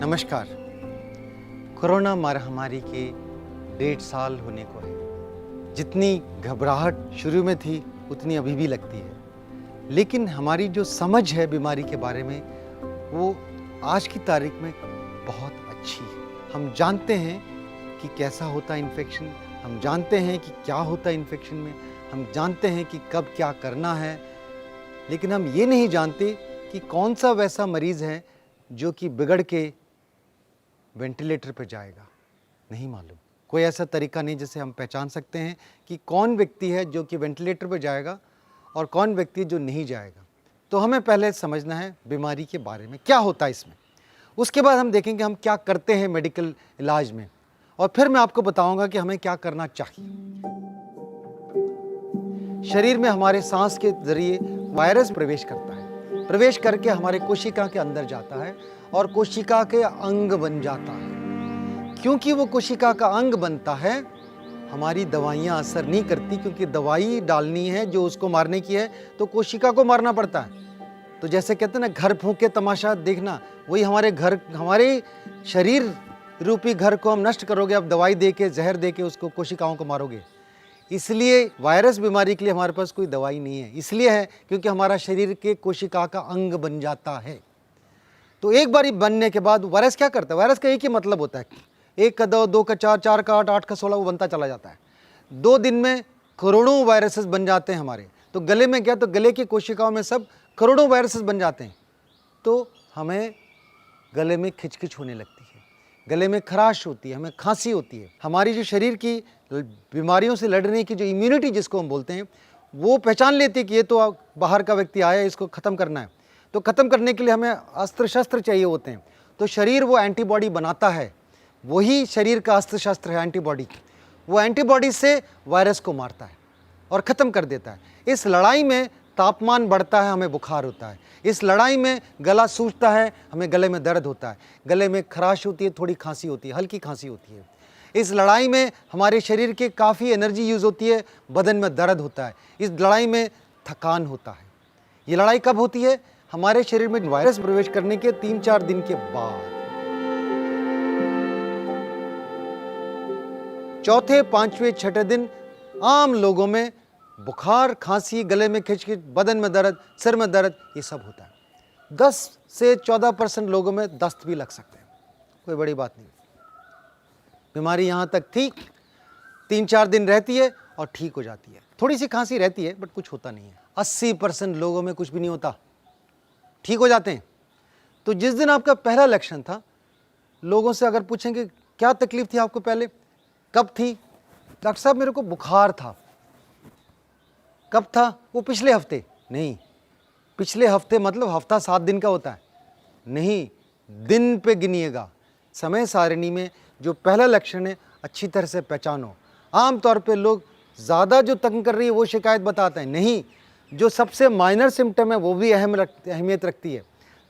नमस्कार। कोरोना महामारी के 1.5 साल होने को है। जितनी घबराहट शुरू में थी उतनी अभी भी लगती है, लेकिन हमारी जो समझ है बीमारी के बारे में वो आज की तारीख में बहुत अच्छी है। हम जानते हैं कि कैसा होता है इन्फेक्शन, हम जानते हैं कि क्या होता है इन्फेक्शन में, हम जानते हैं कि कब क्या करना है, लेकिन हम ये नहीं जानते कि कौन सा वैसा मरीज़ है जो कि बिगड़ के वेंटिलेटर पर जाएगा। नहीं मालूम, कोई ऐसा तरीका नहीं जिससे हम पहचान सकते हैं कि कौन व्यक्ति है जो कि वेंटिलेटर पर जाएगा और कौन व्यक्ति जो नहीं जाएगा। तो हमें पहले समझना है बीमारी के बारे में क्या होता है इसमें, उसके बाद हम देखेंगे हम क्या करते हैं मेडिकल इलाज में, और फिर मैं आपको बताऊंगा कि हमें क्या करना चाहिए। शरीर में हमारे सांस के जरिए वायरस प्रवेश करता है, प्रवेश करके हमारे कोशिका के अंदर जाता है और कोशिका के अंग बन जाता है। क्योंकि वो कोशिका का अंग बनता है, हमारी दवाइयाँ असर नहीं करती, क्योंकि दवाई डालनी है जो उसको मारने की है तो कोशिका को मारना पड़ता है। तो जैसे कहते हैं ना, घर फूंक के तमाशा देखना, वही हमारे शरीर रूपी घर को हम नष्ट करोगे, अब दवाई दे के जहर दे के उसको कोशिकाओं को मारोगे। इसलिए वायरस बीमारी के लिए हमारे पास कोई दवाई नहीं है, इसलिए है क्योंकि हमारा शरीर के कोशिका का अंग बन जाता है। तो एक बारी बनने के बाद वायरस क्या करता है, वायरस का एक ही मतलब होता है, 1 का 2, 2 का 4, 4 का 8, 8 का 16, वो बनता चला जाता है। 2 दिन में करोड़ों वायरसेस बन जाते हैं हमारे। तो गले में गया तो गले की कोशिकाओं में सब करोड़ों वायरसेस बन जाते हैं। तो हमें गले में खिचखिच होने लगती है, गले में खराश होती है, हमें खांसी होती है। हमारी जो शरीर की बीमारियों से लड़ने की जो इम्यूनिटी जिसको हम बोलते हैं, वो पहचान लेती है कि ये तो बाहर का व्यक्ति आया है, इसको ख़त्म करना है। तो ख़त्म करने के लिए हमें अस्त्र शस्त्र चाहिए होते हैं। तो शरीर वो एंटीबॉडी बनाता है, वही शरीर का अस्त्र शस्त्र है एंटीबॉडी। वो एंटीबॉडी से वायरस को मारता है और ख़त्म कर देता है। इस लड़ाई में तापमान बढ़ता है, हमें बुखार होता है। इस लड़ाई में गला सूजता है, हमें गले में दर्द होता है, गले में खराश होती है, थोड़ी खांसी होती है, हल्की खांसी होती है। इस लड़ाई में हमारे शरीर के काफ़ी एनर्जी यूज़ होती है, बदन में दर्द होता है। इस लड़ाई में थकान होता है। ये लड़ाई कब होती है? हमारे शरीर में वायरस प्रवेश करने के 3-4 दिन के बाद। चौथे, 5वें, 6ठे दिन आम लोगों में बुखार, खांसी, गले में खिचखिच, बदन में दर्द, सिर में दर्द, ये सब होता है। 10 से 14% लोगों में दस्त भी लग सकते हैं, कोई बड़ी बात नहीं। बीमारी यहाँ तक थी, 3-4 दिन रहती है और ठीक हो जाती है। थोड़ी सी खांसी रहती है बट कुछ होता नहीं है। 80% लोगों में कुछ भी नहीं होता, ठीक हो जाते हैं। तो जिस दिन आपका पहला लक्षण था, लोगों से अगर पूछेंगे क्या तकलीफ थी आपको पहले, कब थी? डॉक्टर साहब मेरे को बुखार था। कब था? वो पिछले हफ्ते। नहीं, पिछले हफ्ते मतलब हफ्ता 7 दिन का होता है, नहीं, दिन पे गिनिएगा। समय सारिणी में जो पहला लक्षण है अच्छी तरह से पहचानो। आमतौर पे लोग ज़्यादा जो तंग कर रही है वो शिकायत बताते हैं, नहीं, जो सबसे माइनर सिम्टम है वो भी अहमियत रखती है।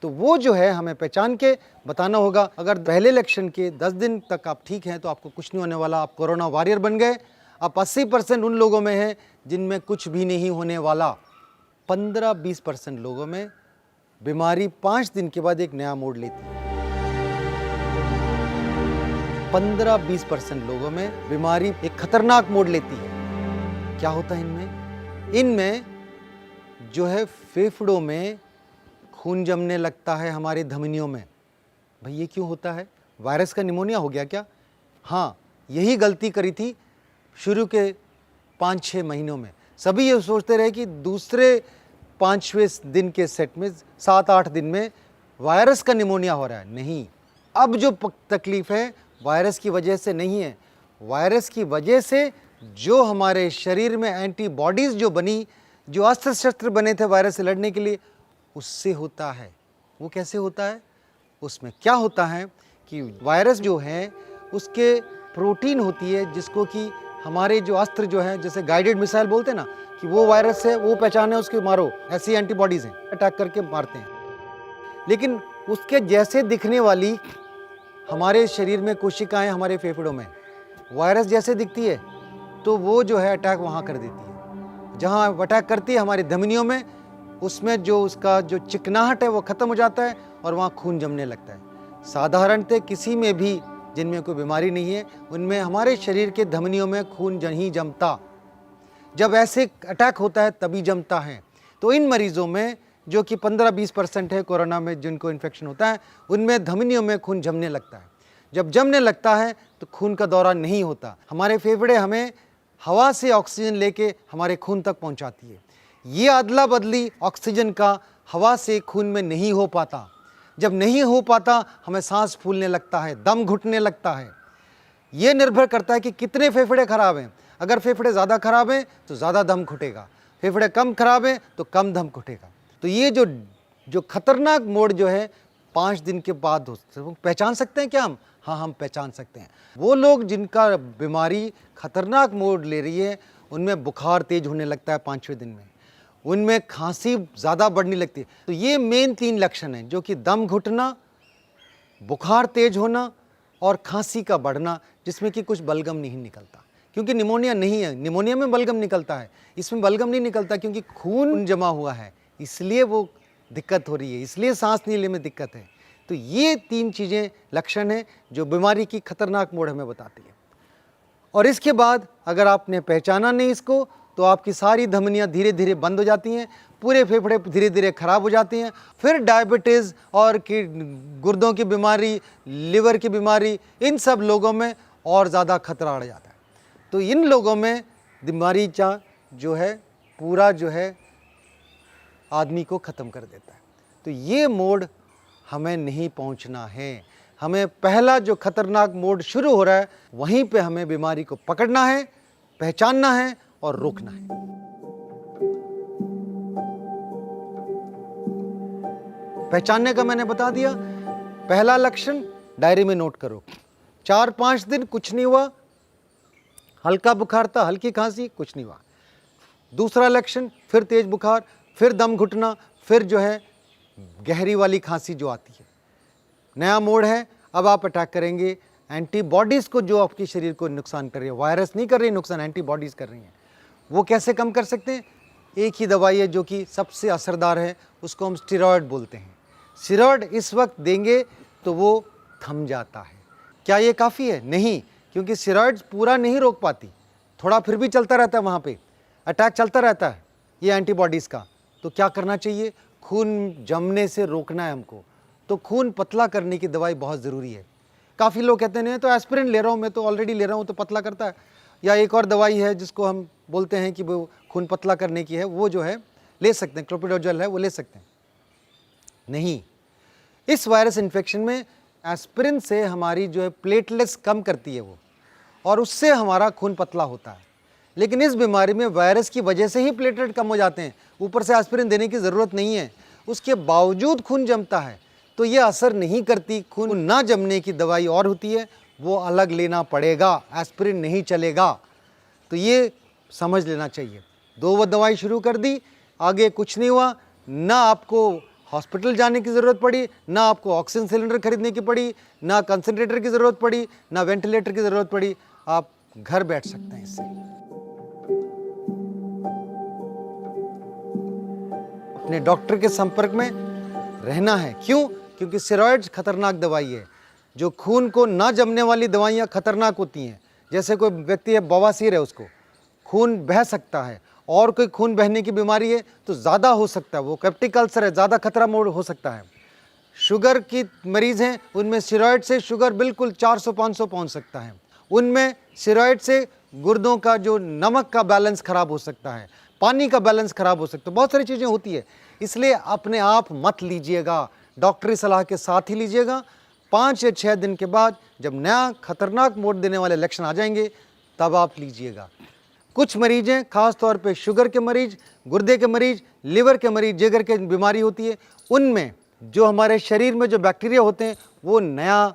तो वो जो है हमें पहचान के बताना होगा। अगर पहले लक्षण के 10 दिन तक आप ठीक हैं तो आपको कुछ नहीं होने वाला, आप कोरोना वॉरियर बन गए। आप 80% उन लोगों में हैं जिनमें कुछ भी नहीं होने वाला। 15-20% लोगों में बीमारी 5 दिन के बाद एक नया मोड़ लेती है। 15-20% लोगों में बीमारी एक खतरनाक मोड़ लेती है। क्या होता है इनमें? इनमें जो है फेफड़ों में खून जमने लगता है, हमारी धमनियों में। भाई ये क्यों होता है? वायरस का निमोनिया हो गया क्या? हाँ, यही गलती करी थी शुरू के 5-6 महीनों में। सभी ये सोचते रहे कि दूसरे 5वें दिन के सेट में 7-8 दिन में वायरस का निमोनिया हो रहा है। नहीं, अब जो तकलीफ है वायरस की वजह से नहीं है। वायरस की वजह से जो हमारे शरीर में एंटीबॉडीज़ जो बनी, जो अस्त्र शस्त्र बने थे वायरस से लड़ने के लिए, उससे होता है। वो कैसे होता है? उसमें क्या होता है कि वायरस जो है उसके प्रोटीन होती है जिसको कि हमारे जो अस्त्र जो है, जैसे गाइडेड मिसाइल बोलते हैं ना, कि वो वायरस है, वो पहचाने उसके मारो, ऐसी एंटीबॉडीज़ हैं, अटैक करके मारते हैं। लेकिन उसके जैसे दिखने वाली हमारे शरीर में कोशिकाएं हमारे फेफड़ों में वायरस जैसे दिखती है, तो वो जो है अटैक वहाँ कर देती है। जहाँ अटैक करती है हमारी धमनियों में, उसमें जो उसका जो चिकनाहट है वो ख़त्म हो जाता है और वहाँ खून जमने लगता है। साधारणतः किसी में भी जिनमें कोई बीमारी नहीं है, उनमें हमारे शरीर के धमनियों में खून नहीं जमता। जब ऐसे अटैक होता है तभी जमता है। तो इन मरीजों में जो कि 15-20% है कोरोना में जिनको इन्फेक्शन होता है, उनमें धमनियों में खून जमने लगता है। जब जमने लगता है तो खून का दौरा नहीं होता। हमारे फेफड़े हमें हवा से ऑक्सीजन लेके हमारे खून तक पहुंचाती है। ये अदला बदली ऑक्सीजन का हवा से खून में नहीं हो पाता। जब नहीं हो पाता हमें सांस फूलने लगता है, दम घुटने लगता है। ये निर्भर करता है कि कितने फेफड़े खराब हैं। अगर फेफड़े ज़्यादा खराब हैं तो ज़्यादा दम घुटेगा, फेफड़े कम खराब हैं तो कम दम घुटेगा। तो ये जो खतरनाक मोड जो है 5 दिन के बाद पहचान सकते हैं क्या हम? हाँ, हम पहचान सकते हैं। वो लोग जिनका बीमारी खतरनाक मोड ले रही है, उनमें बुखार तेज होने लगता है 5वें दिन में, उनमें खांसी ज़्यादा बढ़ने लगती है। तो ये मेन 3 लक्षण हैं, जो कि दम घुटना, बुखार तेज होना और खांसी का बढ़ना, जिसमें कि कुछ बलगम नहीं निकलता। क्योंकि निमोनिया नहीं है, निमोनिया में बलगम निकलता है, इसमें बलगम नहीं निकलता क्योंकि खून जमा हुआ है, इसलिए वो दिक्कत हो रही है, इसलिए सांस लेने में दिक्कत है। तो ये 3 चीज़ें लक्षण हैं जो बीमारी की खतरनाक मोड़ हमें बताती है। और इसके बाद अगर आपने पहचाना नहीं इसको, तो आपकी सारी धमनियाँ धीरे धीरे बंद हो जाती हैं, पूरे फेफड़े धीरे धीरे खराब हो जाती हैं। फिर डायबिटीज़ और गुर्दों की बीमारी, लिवर की बीमारी, इन सब लोगों में और ज़्यादा खतरा बढ़ जाता है। तो इन लोगों में बीमारी जो है पूरा जो है आदमी को ख़त्म कर देता है। तो ये मोड हमें नहीं पहुंचना है। हमें पहला जो खतरनाक मोड शुरू हो रहा है, वहीं पे हमें बीमारी को पकड़ना है, पहचानना है और रोकना है। पहचानने का मैंने बता दिया। पहला लक्षण डायरी में नोट करो। 4-5 दिन कुछ नहीं हुआ, हल्का बुखार था, हल्की खांसी, कुछ नहीं हुआ। दूसरा लक्षण फिर तेज बुखार, फिर दम घुटना, फिर जो है गहरी वाली खांसी जो आती है। नया मोड है, अब आप अटैक करेंगे एंटीबॉडीज़ को जो आपके शरीर को नुकसान कर रही है। वायरस नहीं कर रही नुकसान, एंटीबॉडीज़ कर रही हैं। वो कैसे कम कर सकते हैं? एक ही दवाई है जो कि सबसे असरदार है, उसको हम स्टेरॉयड बोलते हैं। स्टेरॉयड इस वक्त देंगे तो वो थम जाता है। क्या ये काफ़ी है? नहीं, क्योंकि स्टेरॉयड पूरा नहीं रोक पाती, थोड़ा फिर भी चलता रहता है, वहाँ पे अटैक चलता रहता है ये एंटीबॉडीज़ का। तो क्या करना चाहिए? खून जमने से रोकना है हमको। तो खून पतला करने की दवाई बहुत ज़रूरी है। काफ़ी लोग कहते हैं नहीं तो एस्पिरिन ले रहा हूँ, मैं तो ऑलरेडी ले रहा हूँ, तो पतला करता है। या एक और दवाई है जिसको हम बोलते हैं कि वो खून पतला करने की है, वो जो है ले सकते हैं, क्लोपिडोग्रेल है, वो ले सकते हैं। नहीं, इस वायरस इन्फेक्शन में एस्पिरिन से हमारी जो है प्लेटलेट्स कम करती है वो, और उससे हमारा खून पतला होता है। लेकिन इस बीमारी में वायरस की वजह से ही प्लेटलेट कम हो जाते हैं, ऊपर से एस्पिरिन देने की ज़रूरत नहीं है। उसके बावजूद खून जमता है, तो ये असर नहीं करती। खून ना जमने की दवाई और होती है, वो अलग लेना पड़ेगा, एस्पिरिन नहीं चलेगा। तो ये समझ लेना चाहिए। 2 दवाई शुरू कर दी, आगे कुछ नहीं हुआ, ना आपको हॉस्पिटल जाने की ज़रूरत पड़ी, ना आपको ऑक्सीजन सिलेंडर खरीदने की पड़ी, ना कंसंट्रेटर की ज़रूरत पड़ी, ना वेंटिलेटर की ज़रूरत पड़ी, आप घर बैठ सकते हैं इससे। अपने डॉक्टर के संपर्क में रहना है। क्यों? क्योंकि स्टेरॉइड्स खतरनाक दवाई है। जो खून को ना जमने वाली दवाइयाँ खतरनाक होती हैं। जैसे कोई व्यक्ति है, बवासीर है, उसको खून बह सकता है, और कोई खून बहने की बीमारी है तो ज़्यादा हो सकता है, वो पेप्टिक अल्सर है, ज़्यादा खतरा मोड हो सकता है। शुगर की मरीज़ हैं, उनमें स्टेरॉइड से शुगर बिल्कुल 400-500 पहुँच सकता है। उनमें स्टेरॉइड से गुर्दों का जो नमक का बैलेंस ख़राब हो सकता है, पानी का बैलेंस ख़राब हो सकता है, बहुत सारी चीज़ें होती है। इसलिए अपने आप मत लीजिएगा, डॉक्टरी सलाह के साथ ही लीजिएगा। 5 या 6 दिन के बाद जब नया खतरनाक मोड देने वाले लक्षण आ जाएंगे, तब आप लीजिएगा। कुछ मरीज़ हैं, ख़ास तौर पे शुगर के मरीज़, गुर्दे के मरीज़, लिवर के मरीज़, जिगर की बीमारी होती है, उनमें जो हमारे शरीर में जो बैक्टीरिया होते हैं वो नया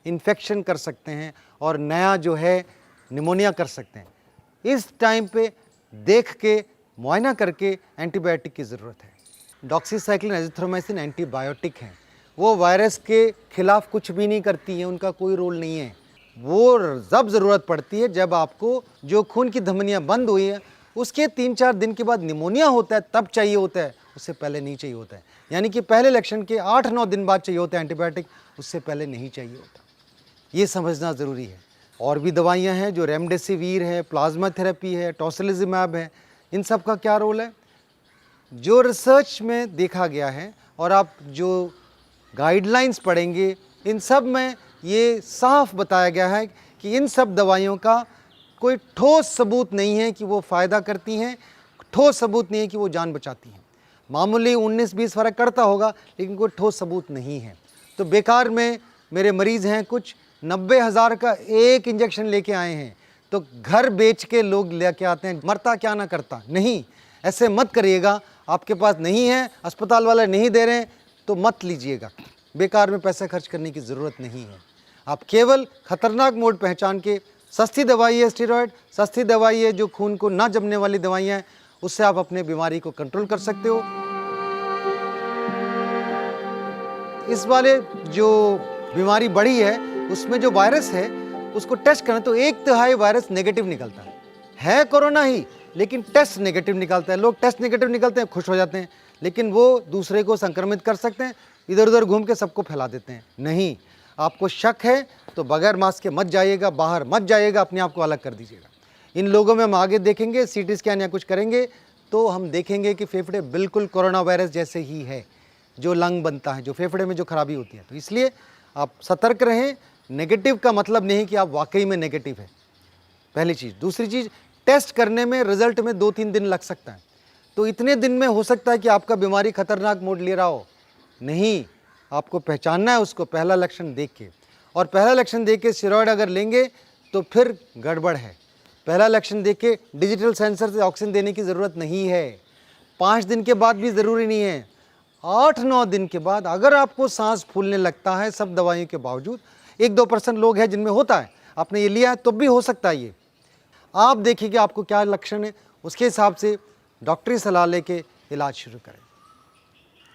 इन्फेक्शन कर सकते हैं और नया जो है निमोनिया कर सकते हैं। इस टाइम पे देख के मुआयना करके एंटीबायोटिक की ज़रूरत है। डॉक्सीसाइक्लिन, एजिथ्रोमाइसिन एंटीबायोटिक हैं, वो वायरस के खिलाफ कुछ भी नहीं करती हैं, उनका कोई रोल नहीं है। वो जब ज़रूरत पड़ती है, जब आपको जो खून की धमनियाँ बंद हुई हैं उसके 3-4 दिन के बाद निमोनिया होता है, तब चाहिए होता है, उससे पहले नहीं चाहिए होता है। यानी कि पहले लक्षण के 8-9 दिन बाद चाहिए होता है एंटीबायोटिक, उससे पहले नहीं चाहिए होता। ये समझना ज़रूरी है। और भी दवाइयाँ हैं जो रेमडेसिविर है, प्लाज्मा थेरेपी है, टोसिलिजुमैब है, इन सब का क्या रोल है? जो रिसर्च में देखा गया है और आप जो गाइडलाइंस पढ़ेंगे, इन सब में ये साफ बताया गया है कि इन सब दवाइयों का कोई ठोस सबूत नहीं है कि वो फ़ायदा करती हैं, ठोस सबूत नहीं है कि वो जान बचाती हैं। मामूली 19-20 फ़र्क करता होगा, लेकिन कोई ठोस सबूत नहीं है। तो बेकार में मेरे मरीज़ हैं कुछ 90,000 का एक इंजेक्शन लेके आए हैं, तो घर बेच के लोग लेके आते हैं, मरता क्या ना करता। नहीं, ऐसे मत करिएगा। आपके पास नहीं है, अस्पताल वाले नहीं दे रहे हैं, तो मत लीजिएगा। बेकार में पैसा खर्च करने की ज़रूरत नहीं है। आप केवल खतरनाक मोड पहचान के, सस्ती दवाई है स्टेरॉयड, सस्ती दवाई है जो खून को ना जमने वाली दवाइयाँ हैं, उससे आप अपने बीमारी को कंट्रोल कर सकते हो। इस वाले जो बीमारी बढ़ी है उसमें जो वायरस है उसको टेस्ट करें तो 1/3 वायरस नेगेटिव निकलता है कोरोना ही, लेकिन टेस्ट नेगेटिव निकलता है। लोग टेस्ट नेगेटिव निकलते हैं, खुश हो जाते हैं, लेकिन वो दूसरे को संक्रमित कर सकते हैं, इधर उधर घूम के सबको फैला देते हैं। नहीं, आपको शक है तो बगैर मास्क के मत जाइएगा, बाहर मत जाइएगा, अपने आप को अलग कर दीजिएगा। इन लोगों में हम आगे देखेंगे, सीटी स्कैन या कुछ करेंगे तो हम देखेंगे कि फेफड़े बिल्कुल कोरोना वायरस जैसे ही है, जो लंग बनता है, जो फेफड़े में जो खराबी होती है। तो इसलिए आप सतर्क रहें। नेगेटिव का मतलब नहीं कि आप वाकई में नेगेटिव है, पहली चीज़। दूसरी चीज़, टेस्ट करने में रिजल्ट में 2-3 दिन लग सकता है, तो इतने दिन में हो सकता है कि आपका बीमारी खतरनाक मोड़ ले रहा हो। नहीं, आपको पहचानना है उसको पहला लक्षण देख के, और पहला लक्षण देख के स्टेरॉयड अगर लेंगे तो फिर गड़बड़ है। पहला लक्षण देख के डिजिटल सेंसर से ऑक्सीजन देने की ज़रूरत नहीं है। 5 दिन के बाद भी ज़रूरी नहीं है। 8-9 दिन के बाद अगर आपको सांस फूलने लगता है सब दवाइयों के बावजूद, 1-2% लोग हैं जिनमें होता है, आपने ये लिया है तो भी हो सकता है। ये आप देखिए कि आपको क्या लक्षण है, उसके हिसाब से डॉक्टरी सलाह लेके इलाज शुरू करें।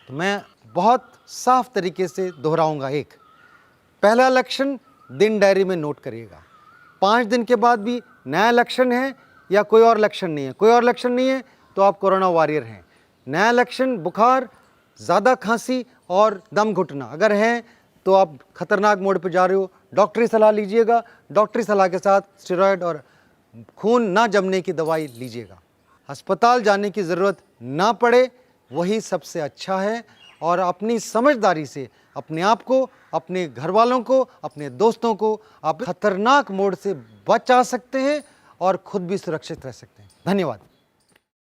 तो मैं बहुत साफ तरीके से दोहराऊंगा। एक पहला लक्षण दिन डायरी में नोट करिएगा। 5 दिन के बाद भी नया लक्षण है या कोई और लक्षण नहीं है, कोई और लक्षण नहीं है तो आप कोरोना वॉरियर हैं। नया लक्षण बुखार, ज़्यादा खांसी और दम घुटना अगर है तो आप खतरनाक मोड पर जा रहे हो, डॉक्टरी सलाह लीजिएगा। डॉक्टरी सलाह के साथ स्टेरॉयड और खून ना जमने की दवाई लीजिएगा। अस्पताल जाने की ज़रूरत ना पड़े वही सबसे अच्छा है। और अपनी समझदारी से अपने आप को, अपने घर वालों को, अपने दोस्तों को आप खतरनाक मोड से बचा सकते हैं और खुद भी सुरक्षित रह सकते हैं। धन्यवाद।